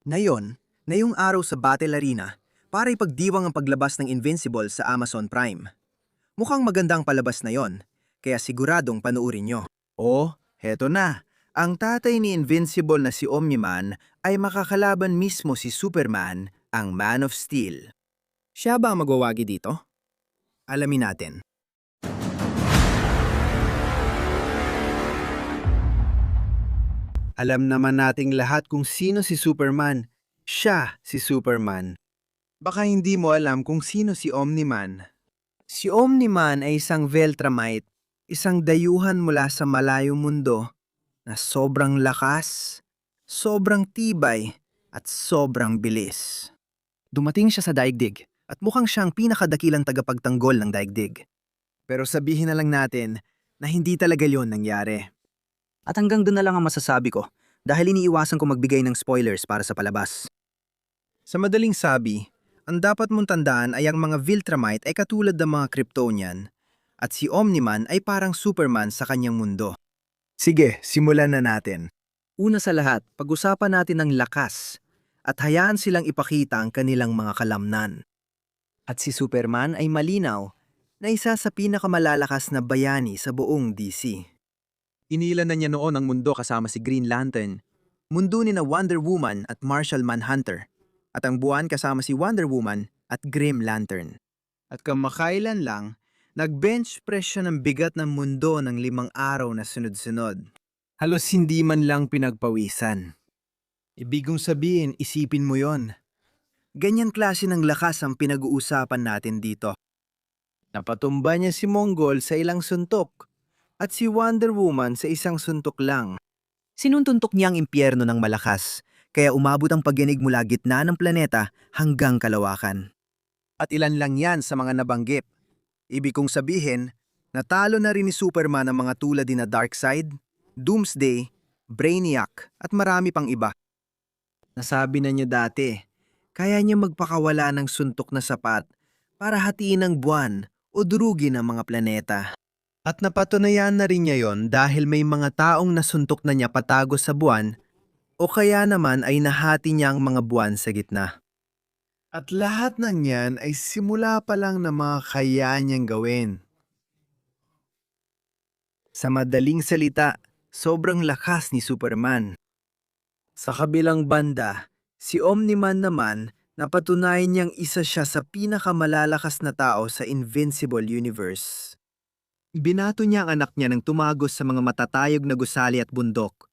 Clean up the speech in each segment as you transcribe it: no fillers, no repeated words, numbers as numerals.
Ngayon, ngayong araw sa Battle Arena, para ipagdiwang ang paglabas ng Invincible sa Amazon Prime. Mukhang magandang palabas na yon, kaya siguradong panuurin nyo. Oh, heto na. Ang tatay ni Invincible na si Omni-Man ay makakalaban mismo si Superman, ang Man of Steel. Siya ba ang magwawagi dito? Alamin natin. Alam naman nating lahat kung sino si Superman. Siya si Superman. Baka hindi mo alam kung sino si Omni-Man. Si Omni-Man ay isang Viltrumite, isang dayuhan mula sa malayong mundo na sobrang lakas, sobrang tibay, at sobrang bilis. Dumating siya sa daigdig at mukhang siyang pinakadakilang tagapagtanggol ng daigdig. Pero sabihin na lang natin na hindi talaga yon nangyari. At hanggang doon na lang ang masasabi ko dahil iniiwasan ko magbigay ng spoilers para sa palabas. Sa madaling sabi, ang dapat mong tandaan ay ang mga Viltrumite ay katulad ng mga Kryptonian at si Omni-Man ay parang Superman sa kanyang mundo. Sige, simulan na natin. Una sa lahat, pag-usapan natin ang lakas at hayaan silang ipakita ang kanilang mga kalamnan. At si Superman ay malinaw na isa sa pinakamalalakas na bayani sa buong DC. Inilan na niya noon ang mundo kasama si Green Lantern, mundo ni na Wonder Woman at Martial Manhunter, at ang buwan kasama si Wonder Woman at Grim Lantern. At kamakailan lang, nag-bench press siya ng bigat ng mundo ng 5 araw na sunod-sunod. Halos hindi man lang pinagpawisan. Ibig kong sabihin, isipin mo yon. Ganyan klase ng lakas ang pinag-uusapan natin dito. Napatumba niya si Mongol sa ilang suntok at si Wonder Woman sa isang suntok lang. Sinuntuntok niya ang impyerno ng malakas, kaya umabot ang pagyanig mula gitna ng planeta hanggang kalawakan. At ilan lang yan sa mga nabanggit. Ibig kong sabihin, natalo na rin ni Superman ang mga tulad ni na Darkseid, Doomsday, Brainiac at marami pang iba. Nasabi na niya dati, kaya niya magpakawala ng suntok na sapat para hatiin ang buwan o durugin ang mga planeta. At napatunayan na rin niya yon dahil may mga taong nasuntok na niya patago sa buwan o kaya naman ay nahati niya ang mga buwan sa gitna. At lahat ng yan ay simula pa lang na mga kaya niyang gawin. Sa madaling salita, sobrang lakas ni Superman. Sa kabilang banda, si Omni-Man naman napatunayan niyang isa siya sa pinakamalalakas na tao sa Invincible Universe. Binato niya ang anak niya ng tumagos sa mga matatayog na gusali at bundok.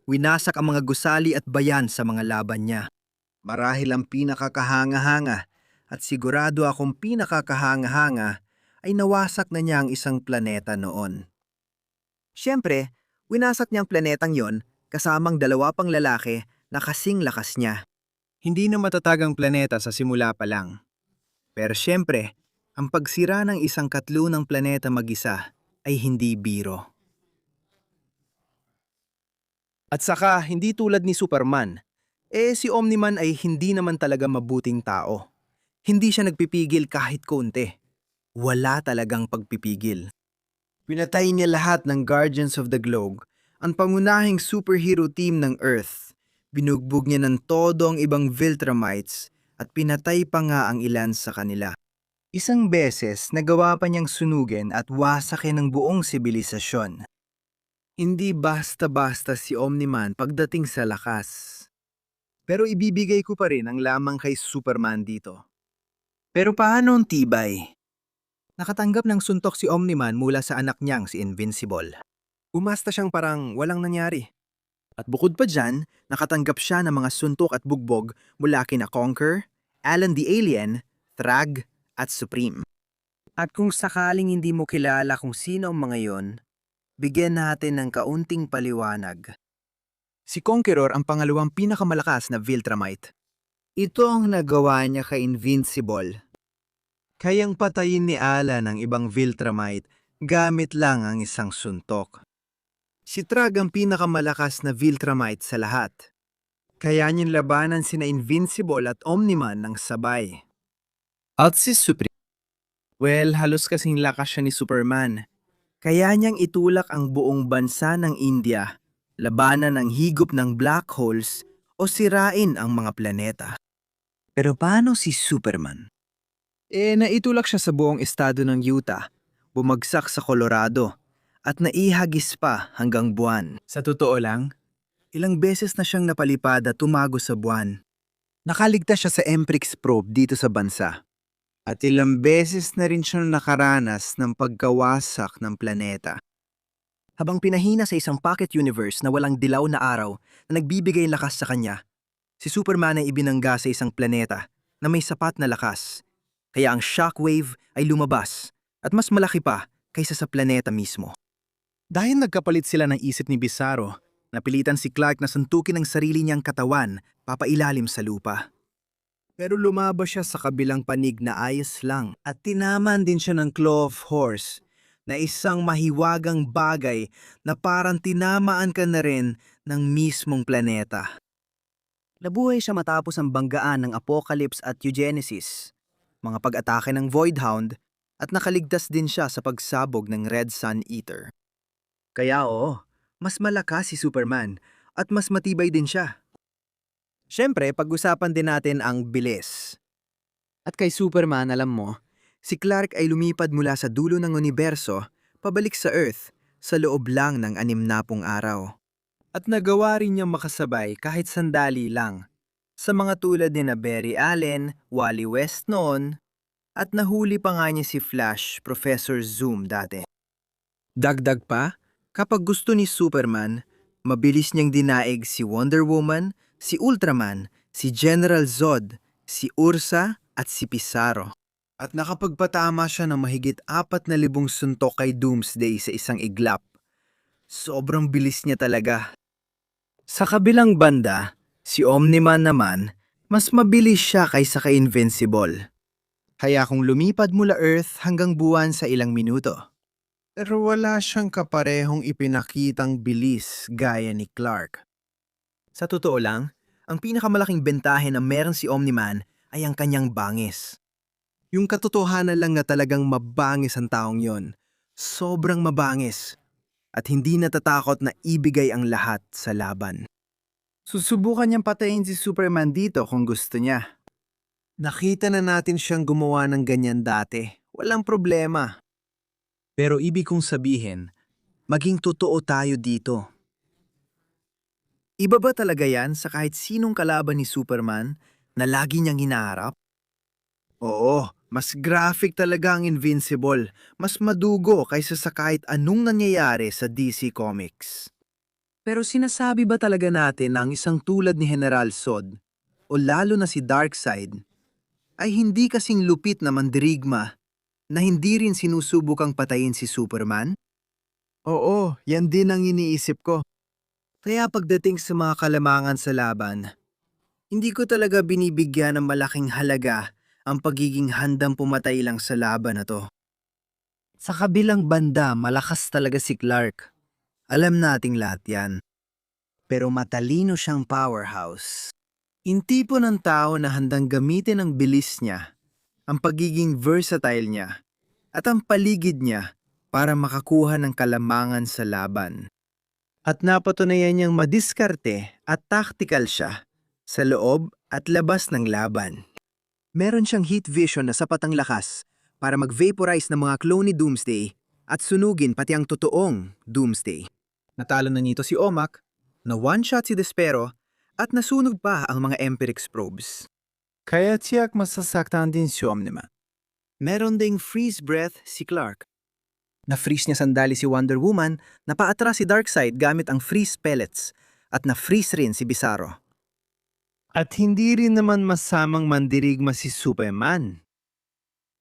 Winasak ang mga gusali at bayan sa mga laban niya. Marahil ang pinakakahanga-hanga at sigurado akong pinakakahanga-hanga ay nawasak na niya ang isang planeta noon. Siyempre, winasak niya ang planetang yon kasamang 2 pang lalaki na kasing lakas niya. Hindi na matatag ang planeta sa simula pa lang. Pero siyempre, ang pagsira ng isang katlo ng planeta mag-isa ay hindi biro. At saka, hindi tulad ni Superman, si Omni-Man ay hindi naman talaga mabuting tao. Hindi siya nagpipigil kahit konti. Wala talagang pagpipigil. Pinatay niya lahat ng Guardians of the Globe, ang pangunahing superhero team ng Earth. Binugbog niya ng todo ang ibang Viltrumites at pinatay pa nga ang ilan sa kanila. Isang beses, nagawa pa niyang sunugin at wasakin ang buong sibilisasyon. Hindi basta-basta si Omni-Man pagdating sa lakas. Pero ibibigay ko pa rin ang lamang kay Superman dito. Pero paano ang tibay? Nakatanggap ng suntok si Omni-Man mula sa anak niyang si Invincible. Umasta siyang parang walang nangyari. At bukod pa dyan, nakatanggap siya ng mga suntok at bugbog mula kina Conquer, Alan the Alien, Thrag, at Supreme. At kung sakaling hindi mo kilala kung sino ang mga yon, bigyan natin ng kaunting paliwanag. Si Conqueror ang pangalawang pinakamalakas na Viltrumite. Ito ang nagawa niya kay Invincible. Kayang patayin ni Alan ang ibang Viltrumite gamit lang ang isang suntok. Si Thrag ang pinakamalakas na Viltrumite sa lahat. Kaya niyang labanan sina Invincible at Omni-Man ng sabay. At si Supreme? Well, halos kasing lakas siya ni Superman. Kaya niyang itulak ang buong bansa ng India, labanan ang higop ng black holes o sirain ang mga planeta. Pero paano si Superman? Naitulak siya sa buong estado ng Utah, bumagsak sa Colorado, at naihagis pa hanggang buwan. Sa totoo lang, Ilang beses na siyang napalipad at tumago sa buwan. nakaligtas siya sa Emprix probe dito sa bansa. At ilang beses na rin siyang nakaranas ng pagkawasak ng planeta. Habang pinahina sa isang pocket universe na walang dilaw na araw na nagbibigay lakas sa kanya, si Superman ay ibinangga sa isang planeta na may sapat na lakas. Kaya ang shockwave ay lumabas at mas malaki pa kaysa sa planeta mismo. Dahil nagkapalit sila ng isip ni Bizarro, napilitan si Clark na suntukin ang sarili niyang katawan papailalim sa lupa. Pero lumabas siya sa kabilang panig na ayos lang at tinaman din siya ng Claw of Horse na isang mahiwagang bagay na parang tinamaan ka na rin ng mismong planeta. Nabuhay siya matapos ang banggaan ng Apocalypse at Eugenesis, mga pag-atake ng Voidhound, at nakaligtas din siya sa pagsabog ng Red Sun Eater. Kaya oo, mas malakas si Superman at mas matibay din siya. Siyempre, pag-usapan din natin ang bilis. At kay Superman, alam mo, si Clark ay lumipad mula sa dulo ng universo pabalik sa Earth sa loob lang ng 60 araw. At nagawa rin niyang makasabay kahit sandali lang sa mga tulad ni na Barry Allen, Wally West noon, at nahuli pa nga niya si Flash, Professor Zoom dati. Dagdag pa, kapag gusto ni Superman, mabilis niyang dinaig si Wonder Woman, si Ultraman, si General Zod, si Ursa at si Pizarro. At nakapagpatama siya ng mahigit 4,000 suntok kay Doomsday sa isang iglap. Sobrang bilis niya talaga. Sa kabilang banda, si Omni-Man naman, mas mabilis siya kaysa kay Invincible. Kaya kung lumipad mula Earth hanggang buwan sa ilang minuto. Pero wala siyang kaparehong ipinakitang bilis gaya ni Clark. Sa totoo lang, ang pinakamalaking bentahe na meron si Omni-Man ay ang kanyang bangis. Yung katotohanan lang na talagang mabangis ang taong yon. Sobrang mabangis. At hindi natatakot na ibigay ang lahat sa laban. Susubukan niyang patayin si Superman dito kung gusto niya. Nakita na natin siyang gumawa ng ganyan dati. Walang problema. Pero ibig kong sabihin, maging totoo tayo dito. Iba ba talaga yan sa kahit sinong kalaban ni Superman na lagi niyang hinaharap? Oo, mas graphic talaga ang Invincible. Mas madugo kaysa sa kahit anong nangyayari sa DC Comics. Pero sinasabi ba talaga natin na ang isang tulad ni General Zod, o lalo na si Darkseid, ay hindi kasing lupit na mandirigma na hindi rin sinusubukang patayin si Superman? Oo, yan din ang iniisip ko. Kaya pagdating sa mga kalamangan sa laban, hindi ko talaga binibigyan ng malaking halaga ang pagiging handang pumatay lang sa laban na to. Sa kabilang banda, malakas talaga si Clark. Alam nating lahat yan. Pero matalino siyang powerhouse. Yung tipo ng tao na handang gamitin ang bilis niya, ang pagiging versatile niya, at ang paligid niya para makakuha ng kalamangan sa laban. At napatunayan niyang madiskarte at tactical siya sa loob at labas ng laban. Meron siyang heat vision na sapat ang lakas para mag-vaporize ng mga clone ni Doomsday at sunugin pati ang totoong Doomsday. Natalo na nito si Omak, na one-shot si Despero, at nasunog pa ang mga Empirix probes. Kaya tiyak masasaktan din si Omni-Man. Meron ding freeze breath si Clark. Na-freeze niya sandali si Wonder Woman, napaatras si Darkseid gamit ang freeze pellets, at na-freeze rin si Bizarro. At hindi rin naman masamang mandirigma si Superman.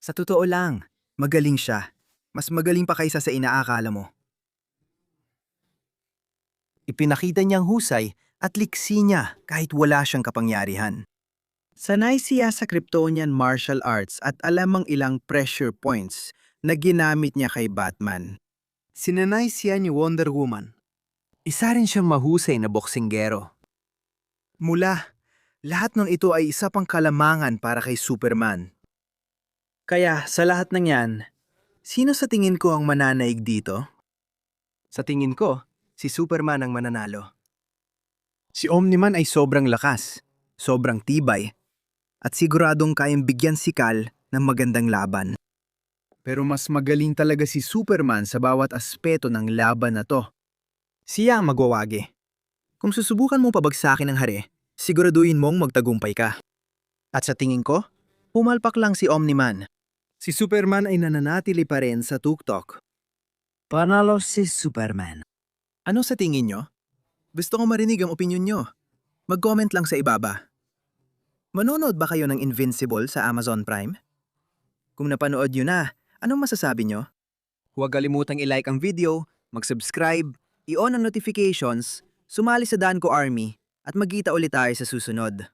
Sa totoo lang, magaling siya. Mas magaling pa kaysa sa inaakala mo. Ipinakita niyang husay at liksi niya kahit wala siyang kapangyarihan. Sanay siya sa Kryptonian martial arts at alam ang ilang pressure points na ginamit niya kay Batman. Sinanay siya ni Wonder Woman. Isa rin siyang mahusay na boksinggero. Mula, lahat ng ito ay isa pang kalamangan para kay Superman. Kaya sa lahat ng yan, sino sa tingin ko ang mananaig dito? Sa tingin ko, si Superman ang mananalo. Si Omniman ay sobrang lakas, sobrang tibay, at siguradong kayang bigyan si Kal ng magandang laban. Pero mas magaling talaga si Superman sa bawat aspeto ng laban na to. Siya ang magwawagi. Kung susubukan mong pabagsakin ang hari, siguraduhin mong magtagumpay ka. At sa tingin ko, pumalpak lang si Omniman. Si Superman ay nananatili pa rin sa tuktok. Panalo si Superman. Ano sa tingin nyo? Gusto ko marinig ang opinyon nyo. Mag-comment lang sa ibaba. Manonood ba kayo ng Invincible sa Amazon Prime? Kung napanood nyo na, anong masasabi nyo? Huwag kalimutang i-like ang video, mag-subscribe, i-on ang notifications, sumali sa Danko Army, at magkita ulit tayo sa susunod.